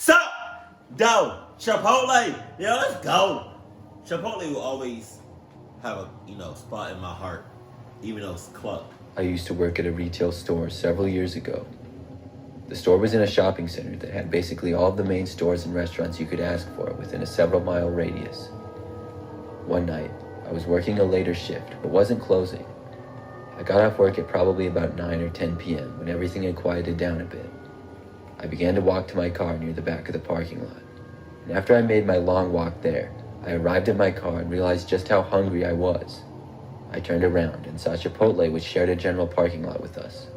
Sup? Dough. Chipotle. Yeah, let's go. Chipotle will always have a spot in my heart, even though it's clucked. I used to work at a retail store several years ago. The store was in a shopping center that had basically all of the main stores and restaurants you could ask for within a several-mile radius. One night, I was working a later shift, but wasn't closing. I got off work at probably about 9 or 10 p.m. when everything had quieted down a bit. I began to walk to my car near the back of the parking lot. And after I made my long walk there, I arrived at my car and realized just how hungry I was. I turned around and saw Chipotle, which shared a general parking lot with us.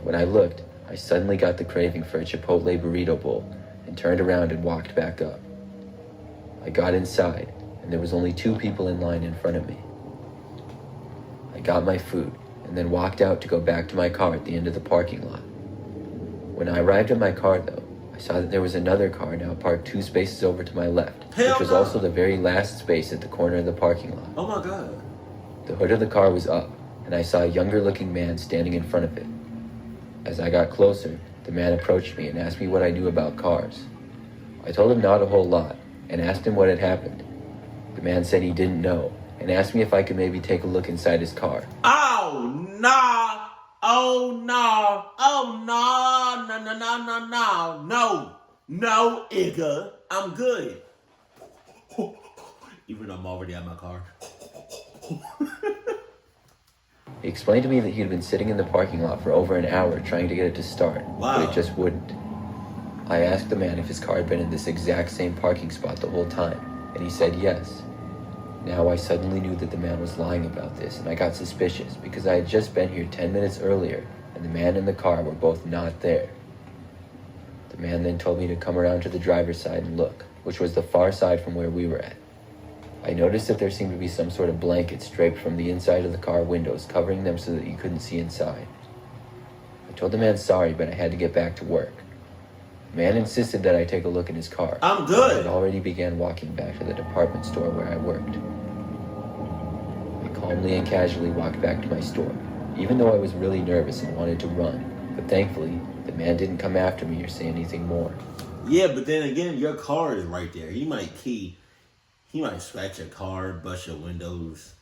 When I looked, I suddenly got the craving for a Chipotle burrito bowl and turned around and walked back up. I got inside, and there was only 2 people in line in front of me. I got my food and then walked out to go back to my car at the end of the parking lot. When I arrived at my car, though, I saw that there was another car now parked 2 spaces over to my left, which was also the very last space at the corner of the parking lot. Oh my God. The hood of the car was up, and I saw a younger-looking man standing in front of it. As I got closer, the man approached me and asked me what I knew about cars. I told him not a whole lot, and asked him what had happened. The man said he didn't know, and asked me if I could maybe take a look inside his car. Oh, nah. Oh, no. Oh, no. No, no, no, no, no. No. No, Igga. I'm good. Even though I'm already at my car. He explained to me that he had been sitting in the parking lot for over an hour trying to get it to start, but it just wouldn't. I asked the man if his car had been in this exact same parking spot the whole time, and he said yes. Now I suddenly knew that the man was lying about this, and I got suspicious because I had just been here 10 minutes earlier, and the man and the car were both not there. The man then told me to come around to the driver's side and look, which was the far side from where we were at. I noticed that there seemed to be some sort of blankets draped from the inside of the car windows, covering them so that you couldn't see inside. I told the man sorry, but I had to get back to work. The man insisted that I take a look in his car. I'm good. I had already began walking back to the department store where I worked. I calmly and casually walked back to my store, even though I was really nervous and wanted to run. But thankfully, the man didn't come after me or say anything more. Yeah, but then again, your car is right there. He might scratch your car, bust your windows,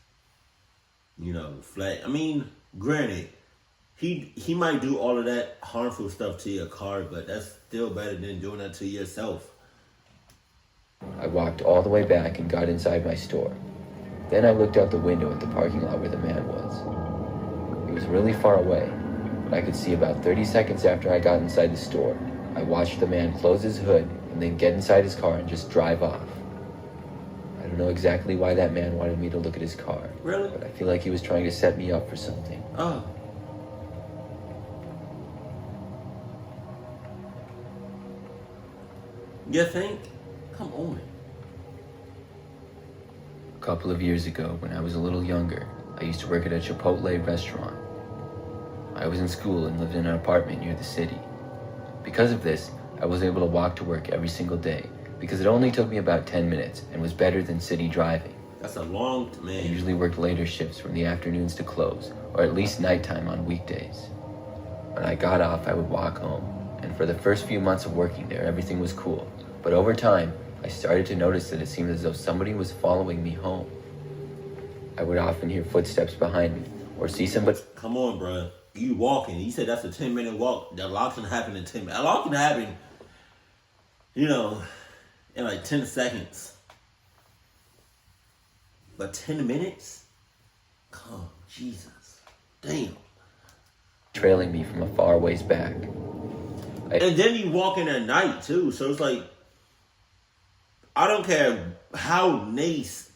flat. I mean, granted, he might do all of that harmful stuff to your car, but that's still better than doing that to yourself. I walked all the way back and got inside my store. Then I looked out the window at the parking lot where the man was. He was really far away, but I could see about 30 seconds after I got inside the store, I watched the man close his hood and then get inside his car and just drive off. I don't know exactly why that man wanted me to look at his car. Really? But I feel like he was trying to set me up for something. Oh. You think? Come on. A couple of years ago, when I was a little younger, I used to work at a Chipotle restaurant. I was in school and lived in an apartment near the city. Because of this, I was able to walk to work every single day, because it only took me about 10 minutes and was better than city driving. That's a long man. I usually worked later shifts from the afternoons to close, or at least nighttime on weekdays. When I got off, I would walk home, and for the first few months of working there, everything was cool. But over time, I started to notice that it seemed as though somebody was following me home. I would often hear footsteps behind me, or see somebody... Come on, bro. You walking. You said that's a 10-minute walk. A lot can happen in 10 minutes. A lot can happen, in like 10 seconds. But 10 minutes? Come, Jesus. Damn. trailing me from a far ways back. And then you walk in at night, too. So it's like, I don't care how nice?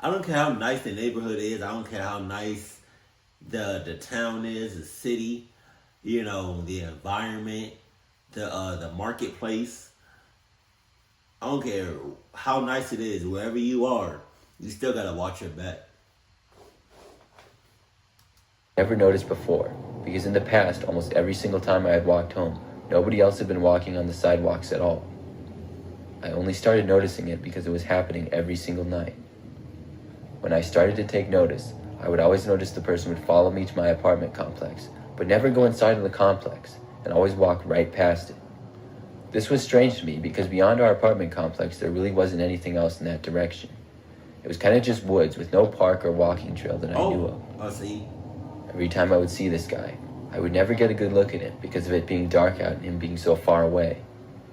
I don't care how nice the neighborhood is. I don't care how nice the town is, the city, the environment, the marketplace. I don't care how nice it is. Wherever you are, you still gotta watch your back. Never noticed before, because in the past, almost every single time I had walked home, nobody else had been walking on the sidewalks at all. I only started noticing it because it was happening every single night. When I started to take notice, I would always notice the person would follow me to my apartment complex, but never go inside of the complex, and always walk right past it. This was strange to me because beyond our apartment complex, there really wasn't anything else in that direction. It was kind of just woods with no park or walking trail that I knew of. I see. Every time I would see this guy, I would never get a good look at him because of it being dark out and him being so far away.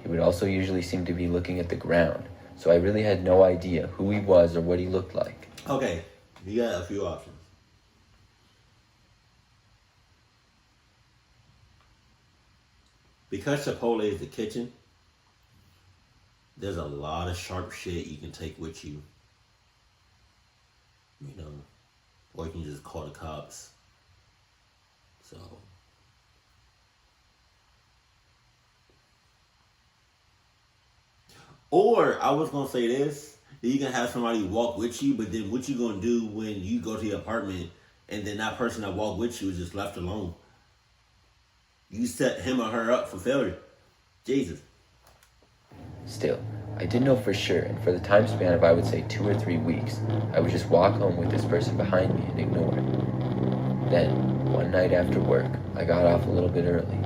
He would also usually seem to be looking at the ground, so I really had no idea who he was or what he looked like. Okay, you got a few options. Because Chipotle is the kitchen, there's a lot of sharp shit you can take with you. You know, or you can just call the cops. So, or I was gonna say this: you can have somebody walk with you, but then what you gonna do when you go to your apartment and then that person that walked with you is just left alone? You set him or her up for failure. Jesus. Still, I didn't know for sure, and for the time span of I would say 2 or 3 weeks, I would just walk home with this person behind me and ignore it. Then, one night after work, I got off a little bit early.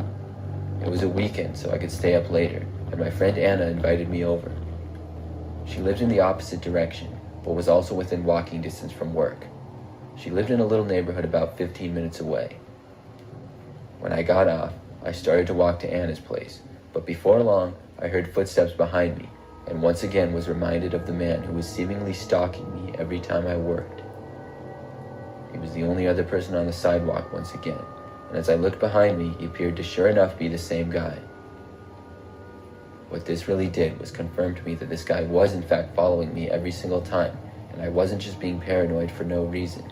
It was a weekend, so I could stay up later, and my friend Anna invited me over. She lived in the opposite direction, but was also within walking distance from work. She lived in a little neighborhood about 15 minutes away. When I got off, I started to walk to Anna's place, but before long, I heard footsteps behind me, and once again was reminded of the man who was seemingly stalking me every time I worked. He was the only other person on the sidewalk once again, and as I looked behind me, he appeared to sure enough be the same guy. What this really did was confirm to me that this guy was in fact following me every single time, and I wasn't just being paranoid for no reason.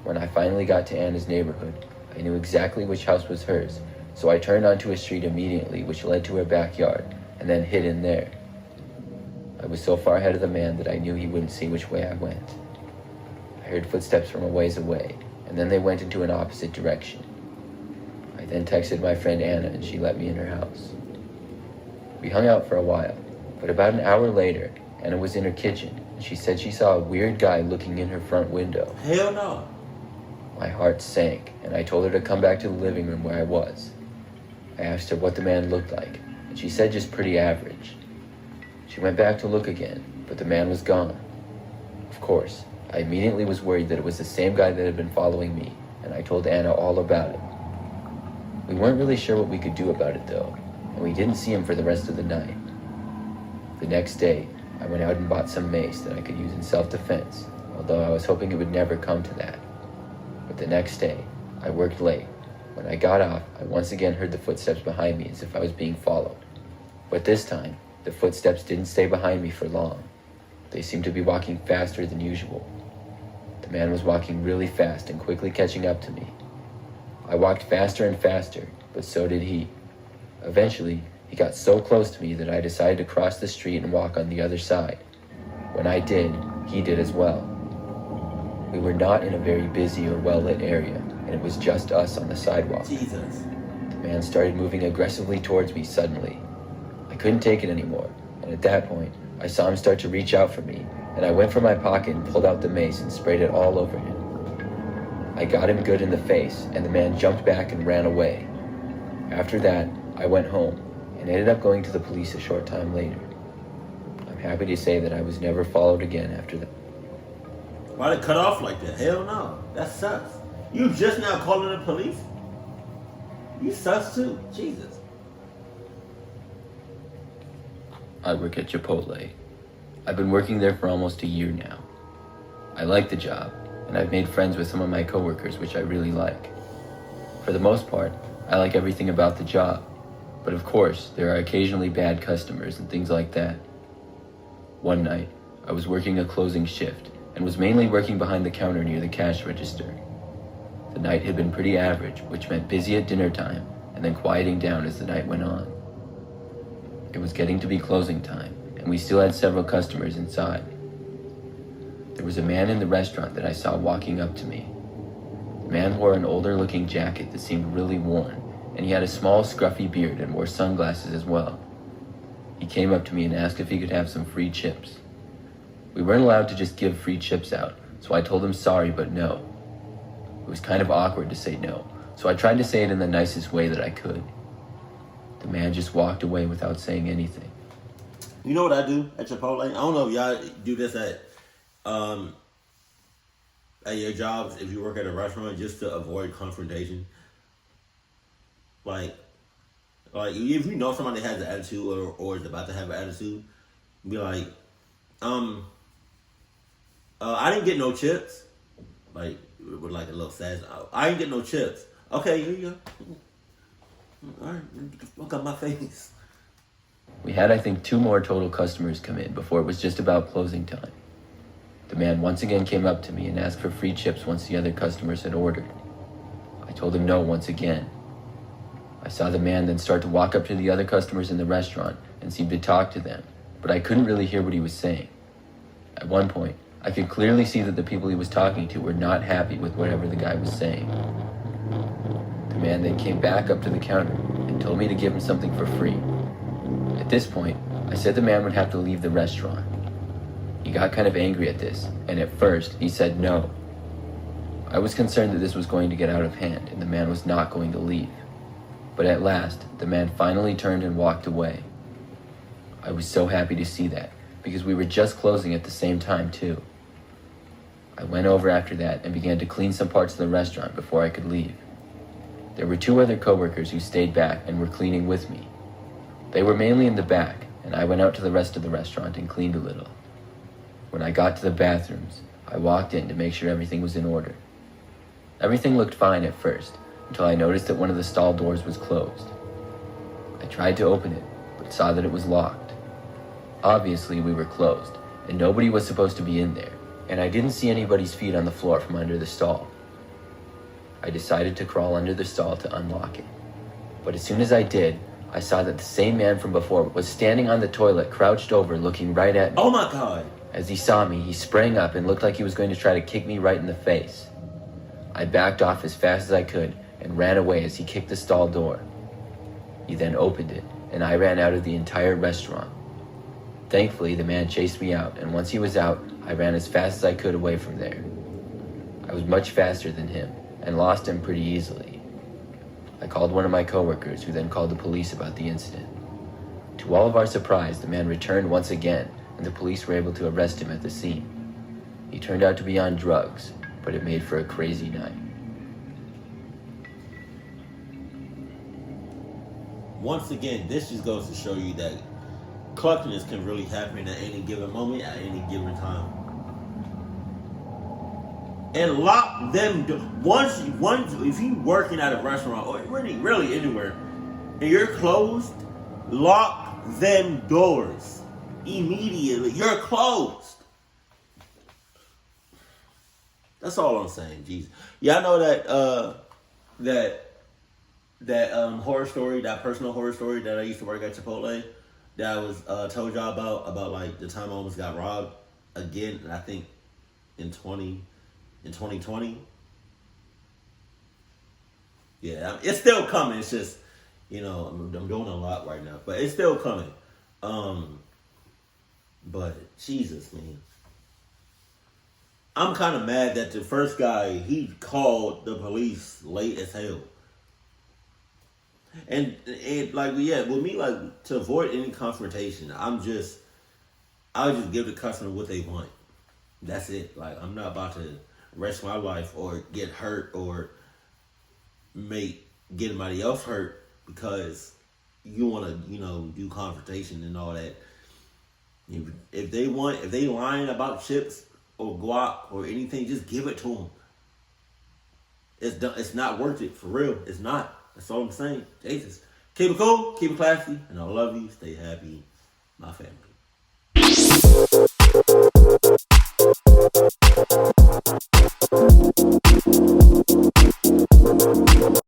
When I finally got to Anna's neighborhood, I knew exactly which house was hers, so I turned onto a street immediately which led to her backyard, and then hid in there. I was so far ahead of the man that I knew he wouldn't see which way I went. I heard footsteps from a ways away, and then they went into an opposite direction. I then texted my friend Anna, and she let me in her house. We hung out for a while, but about an hour later, Anna was in her kitchen, and she said she saw a weird guy looking in her front window. Hell no. My heart sank, and I told her to come back to the living room where I was. I asked her what the man looked like, and she said just pretty average. She went back to look again, but the man was gone. Of course, I immediately was worried that it was the same guy that had been following me, and I told Anna all about it. We weren't really sure what we could do about it though, and we didn't see him for the rest of the night. The next day, I went out and bought some mace that I could use in self-defense, although I was hoping it would never come to that. But the next day, I worked late. When I got off, I once again heard the footsteps behind me as if I was being followed. But this time, the footsteps didn't stay behind me for long. They seemed to be walking faster than usual. The man was walking really fast and quickly catching up to me. I walked faster and faster, but so did he. Eventually, he got so close to me that I decided to cross the street and walk on the other side. When I did, he did as well. We were not in a very busy or well-lit area, and it was just us on the sidewalk. Jesus. The man started moving aggressively towards me suddenly. I couldn't take it anymore, and at that point, I saw him start to reach out for me, and I went from my pocket and pulled out the mace and sprayed it all over him. I got him good in the face, and the man jumped back and ran away. After that, I went home, and ended up going to the police a short time later. I'm happy to say that I was never followed again after that. Why they cut off like that? Hell no. That sucks. You just now calling the police? You sus too. Jesus. I work at Chipotle. I've been working there for almost a year now. I like the job, and I've made friends with some of my coworkers, which I really like. For the most part, I like everything about the job, but of course, there are occasionally bad customers and things like that. One night, I was working a closing shift, and was mainly working behind the counter near the cash register. The night had been pretty average, which meant busy at dinner time, and then quieting down as the night went on. It was getting to be closing time, and we still had several customers inside. There was a man in the restaurant that I saw walking up to me. The man wore an older-looking jacket that seemed really worn, and he had a small, scruffy beard and wore sunglasses as well. He came up to me and asked if he could have some free chips. We weren't allowed to just give free chips out, so I told him sorry, but no. It was kind of awkward to say no, so I tried to say it in the nicest way that I could. The man just walked away without saying anything. You know what I do at Chipotle? I don't know if y'all do this at your jobs, if you work at a restaurant, just to avoid confrontation. Like if you know somebody has an attitude or is about to have an attitude, be like, I didn't get no chips. Like, with like a little sass. I didn't get no chips. Okay, here you go. All right, get the fuck out my face. We had, I think, 2 more total customers come in before it was just about closing time. The man once again came up to me and asked for free chips once the other customers had ordered. I told him no once again. I saw the man then start to walk up to the other customers in the restaurant and seem to talk to them, but I couldn't really hear what he was saying. At one point, I could clearly see that the people he was talking to were not happy with whatever the guy was saying. The man then came back up to the counter and told me to give him something for free. At this point, I said the man would have to leave the restaurant. He got kind of angry at this, and at first, he said no. I was concerned that this was going to get out of hand and the man was not going to leave. But at last, the man finally turned and walked away. I was so happy to see that, because we were just closing at the same time too. I went over after that and began to clean some parts of the restaurant before I could leave. There were 2 other coworkers who stayed back and were cleaning with me. They were mainly in the back, and I went out to the rest of the restaurant and cleaned a little. When I got to the bathrooms, I walked in to make sure everything was in order. Everything looked fine at first, until I noticed that one of the stall doors was closed. I tried to open it, but saw that it was locked. Obviously, we were closed, and nobody was supposed to be in there, and I didn't see anybody's feet on the floor from under the stall. I decided to crawl under the stall to unlock it. But as soon as I did, I saw that the same man from before was standing on the toilet, crouched over, looking right at me. Oh my God! As he saw me, he sprang up and looked like he was going to try to kick me right in the face. I backed off as fast as I could and ran away as he kicked the stall door. He then opened it, and I ran out of the entire restaurant. Thankfully, the man chased me out, and once he was out, I ran as fast as I could away from there. I was much faster than him, and lost him pretty easily. I called one of my coworkers, who then called the police about the incident. To all of our surprise, the man returned once again, and the police were able to arrest him at the scene. He turned out to be on drugs, but it made for a crazy night. Once again, this just goes to show you that clutchness can really happen at any given moment, at any given time. And lock them once if you working at a restaurant or really anywhere and you're closed, lock them doors immediately. You're closed. That's all I'm saying. Jesus, y'all know that horror story, that personal horror story that I used to work at Chipotle, that I was told y'all about like the time I almost got robbed again. And I think in 2020. Yeah, it's still coming. It's just, I'm doing a lot right now, but it's still coming. But Jesus, man, I'm kind of mad that the first guy, he called the police late as hell. And like, yeah, with me, like, to avoid any confrontation, I'll just give the customer what they want. That's it. Like, I'm not about to risk my life or get hurt or get anybody else hurt because you want to, do confrontation and all that. If they lying about chips or guac or anything, just give it to them. It's not worth it, for real. It's not. That's all I'm saying. Jesus. Keep it cool, keep it classy, and I love you. Stay happy, my family.